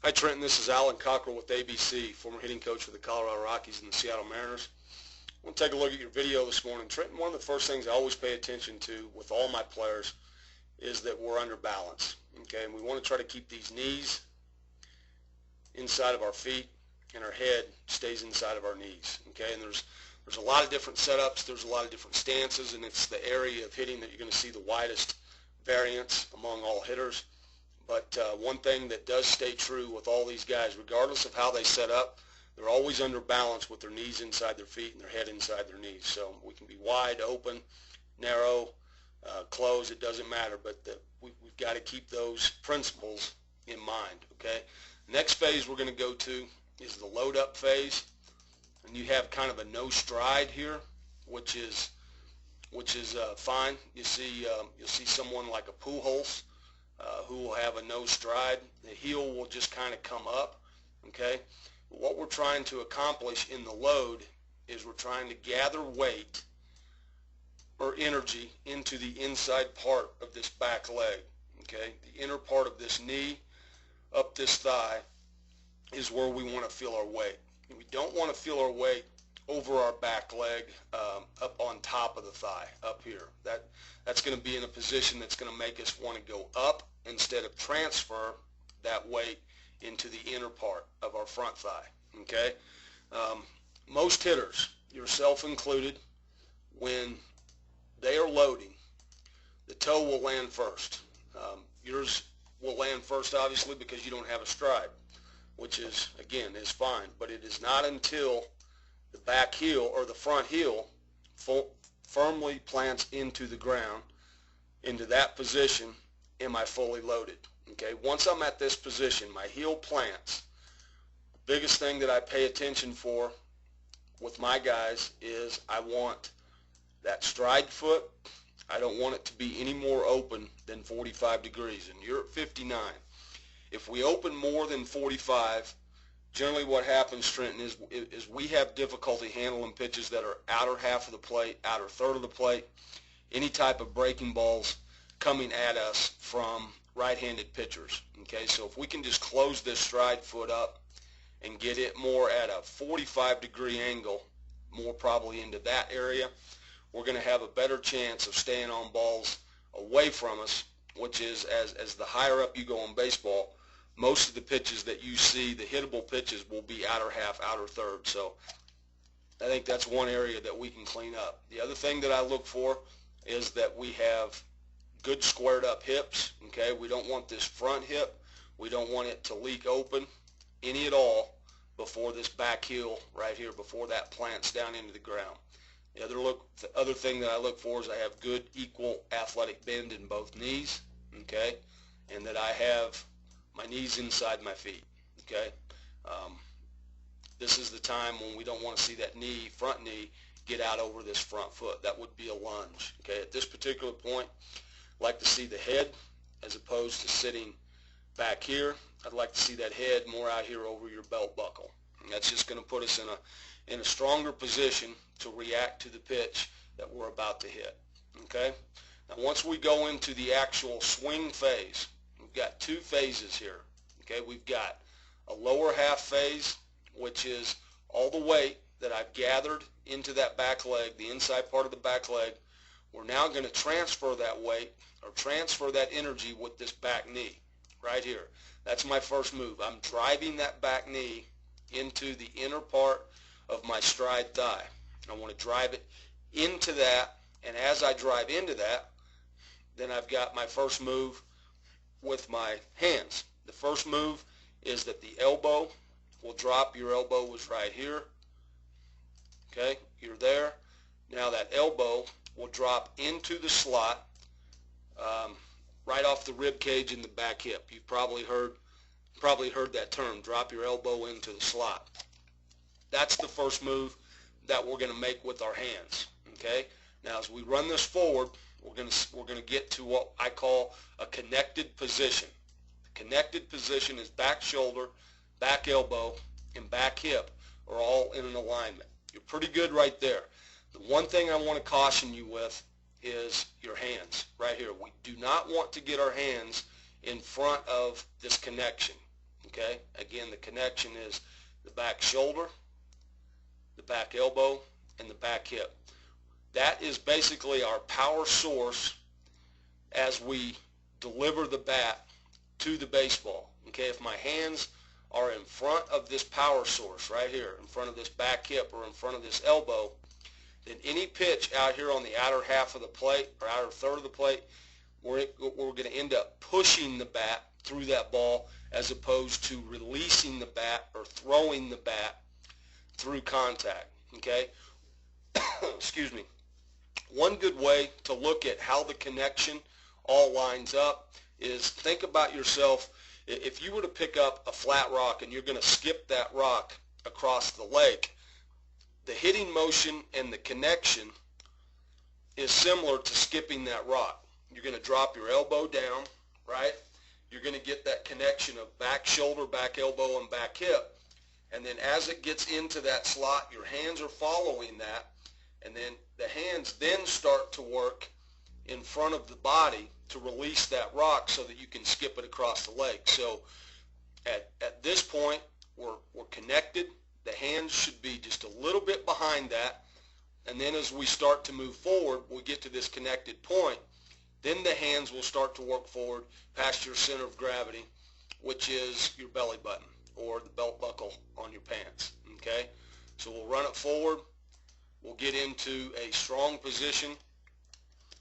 Hi Trenton, this is Alan Cockrell with ABC, former hitting coach for the Colorado Rockies and the Seattle Mariners. I want to take a look at your video this morning. Trenton, one of the first things I always pay attention to with all my players is that we're under balance. Okay, and we want to try to keep these knees inside of our feet and our head stays inside of our knees. Okay, and there's a lot of different setups, there's a lot of different stances, and it's the area of hitting that you're going to see the widest variance among all hitters. But one thing that does stay true with all these guys, regardless of how they set up, they're always under balance with their knees inside their feet and their head inside their knees. So we can be wide, open, narrow, closed, it doesn't matter. But we've got to keep those principles in mind, okay? Next phase we're going to go to is the load up phase. And you have kind of a no stride here, which is fine. You'll see someone like a Pujols who will have a no stride. The heel will just kind of come up, okay? But what we're trying to accomplish in the load is we're trying to gather weight or energy into the inside part of this back leg, okay? The inner part of this knee up this thigh is where we want to feel our weight. We don't want to feel our weight over our back leg up on top of the thigh, up here. That's going to be in a position that's going to make us want to go up instead of transfer that weight into the inner part of our front thigh, okay? Most hitters, yourself included, when they are loading, the toe will land first. Yours will land first, obviously, because you don't have a stride, which is, again, is fine. But it is not until the back heel or the front heel firmly plants into the ground, into that position, am I fully loaded. Okay, once I'm at this position, my heel plants. The biggest thing that I pay attention for with my guys is I want that stride foot. I don't want it to be any more open than 45 degrees, and you're at 59. If we open more than 45, generally what happens, Trenton, is we have difficulty handling pitches that are outer half of the plate, outer third of the plate, any type of breaking balls coming at us from right-handed pitchers. Okay, so if we can just close this stride foot up and get it more at a 45-degree angle, more probably into that area, we're going to have a better chance of staying on balls away from us, which is, as the higher up you go in baseball, most of the pitches that you see, the hittable pitches, will be outer half, outer third. So I think that's one area that we can clean up. The other thing that I look for is that we have good squared up hips, okay? We don't want this front hip. We don't want it to leak open any at all before this back heel right here, before that plants down into the ground. The other thing that I look for is I have good equal athletic bend in both knees, okay? And that I have my knees inside my feet, okay? This is the time when we don't want to see that knee, front knee, get out over this front foot. That would be a lunge, okay? At this particular point, I'd like to see the head as opposed to sitting back here. I'd like to see that head more out here over your belt buckle. And that's just going to put us in a stronger position to react to the pitch that we're about to hit, okay? Now once we go into the actual swing phase, we've got two phases here, okay? We've got a lower half phase, which is all the weight that I've gathered into that back leg, the inside part of the back leg. We're now going to transfer that weight or transfer that energy with this back knee right here. That's my first move. I'm driving that back knee into the inner part of my stride thigh. I want to drive it into that, and as I drive into that, then I've got my first move with my hands. The first move is that the elbow will drop. Your elbow was right here. Okay, you're there. Now that elbow will drop into the slot right off the rib cage in the back hip. You've probably heard that term, drop your elbow into the slot. That's the first move that we're going to make with our hands. Okay, now as we run this forward, we're going to get to what I call a connected position. The connected position is back shoulder, back elbow, and back hip are all in an alignment. You're pretty good right there. The one thing I want to caution you with is your hands right here. We do not want to get our hands in front of this connection. Okay, again, the connection is the back shoulder, the back elbow, and the back hip. That is basically our power source as we deliver the bat to the baseball. Okay, if my hands are in front of this power source right here, in front of this back hip or in front of this elbow, then any pitch out here on the outer half of the plate or outer third of the plate, we're going to end up pushing the bat through that ball as opposed to releasing the bat or throwing the bat through contact. Okay, excuse me. One good way to look at how the connection all lines up is think about yourself. If you were to pick up a flat rock and you're going to skip that rock across the lake, the hitting motion and the connection is similar to skipping that rock. You're going to drop your elbow down, right? You're going to get that connection of back shoulder, back elbow, and back hip. And then as it gets into that slot, your hands are following that. And then the hands then start to work in front of the body to release that rock so that you can skip it across the lake. So at this point, we're connected. The hands should be just a little bit behind that. And then as we start to move forward, we get to this connected point. Then the hands will start to work forward past your center of gravity, which is your belly button or the belt buckle on your pants. Okay? So we'll run it forward. We'll get into a strong position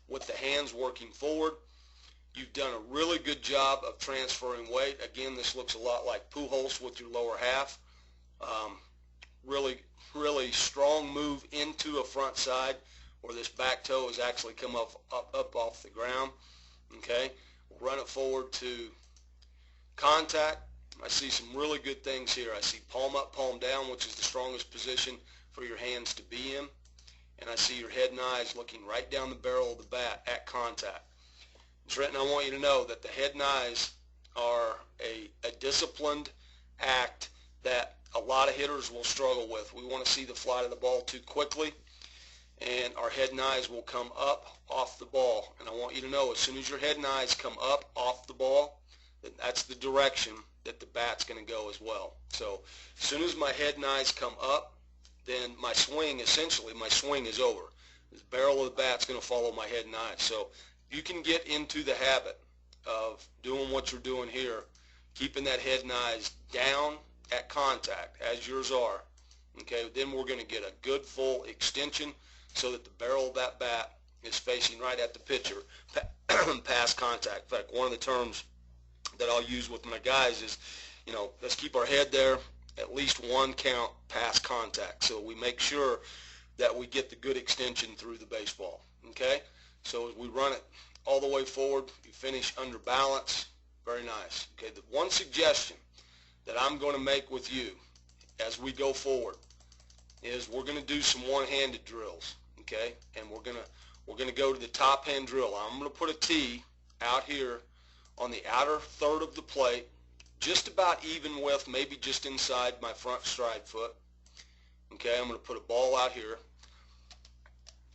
with the hands working forward. You've done a really good job of transferring weight. Again, this looks a lot like Pujols with your lower half. Really strong move into a front side where this back toe has actually come up off the ground. Okay, we'll run it forward to contact. I see some really good things here. I see palm up, palm down, which is the strongest position for your hands to be in. And I see your head and eyes looking right down the barrel of the bat at contact. Trenton, I want you to know that the head and eyes are a disciplined act that a lot of hitters will struggle with. We want to see the flight of the ball too quickly, and our head and eyes will come up off the ball. And I want you to know, as soon as your head and eyes come up off the ball, then that's the direction that the bat's going to go as well. So as soon as my head and eyes come up, then my swing is over. The barrel of the bat's going to follow my head and eyes. So you can get into the habit of doing what you're doing here, keeping that head and eyes down at contact, as yours are. Okay, then we're going to get a good full extension so that the barrel of that bat is facing right at the pitcher past contact. In fact, one of the terms that I'll use with my guys is, let's keep our head there at least one count past contact, so we make sure that we get the good extension through the baseball. Okay, so as we run it all the way forward, you finish under balance. Very nice. Okay, the one suggestion that I'm going to make with you as we go forward is we're going to do some one-handed drills. Okay, and we're going to go to the top hand drill. I'm going to put a tee out here on the outer third of the plate, just about even with, maybe just inside my front stride foot. Okay, I'm going to put a ball out here.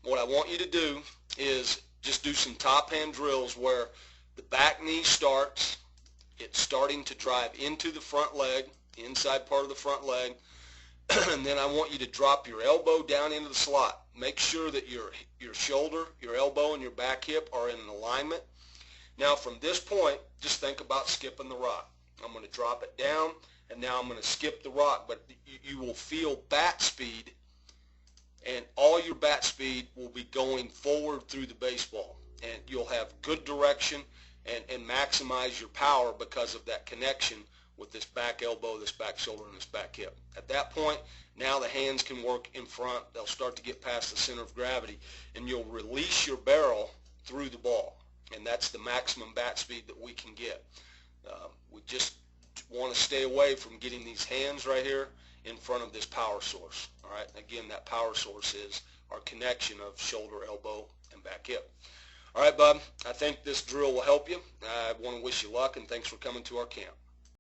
What I want you to do is just do some top hand drills where the back knee starts. It's starting to drive into the front leg, the inside part of the front leg. And then I want you to drop your elbow down into the slot. Make sure that your shoulder, your elbow, and your back hip are in alignment. Now from this point, just think about skipping the rock. I'm going to drop it down, and now I'm going to skip the rock. But you will feel bat speed, and all your bat speed will be going forward through the baseball. And you'll have good direction and maximize your power because of that connection with this back elbow, this back shoulder, and this back hip. At that point, now the hands can work in front. They'll start to get past the center of gravity, and you'll release your barrel through the ball. And that's the maximum bat speed that we can get. We just want to stay away from getting these hands right here in front of this power source. All right. Again, that power source is our connection of shoulder, elbow, and back hip. All right, bub. I think this drill will help you. I want to wish you luck, and thanks for coming to our camp.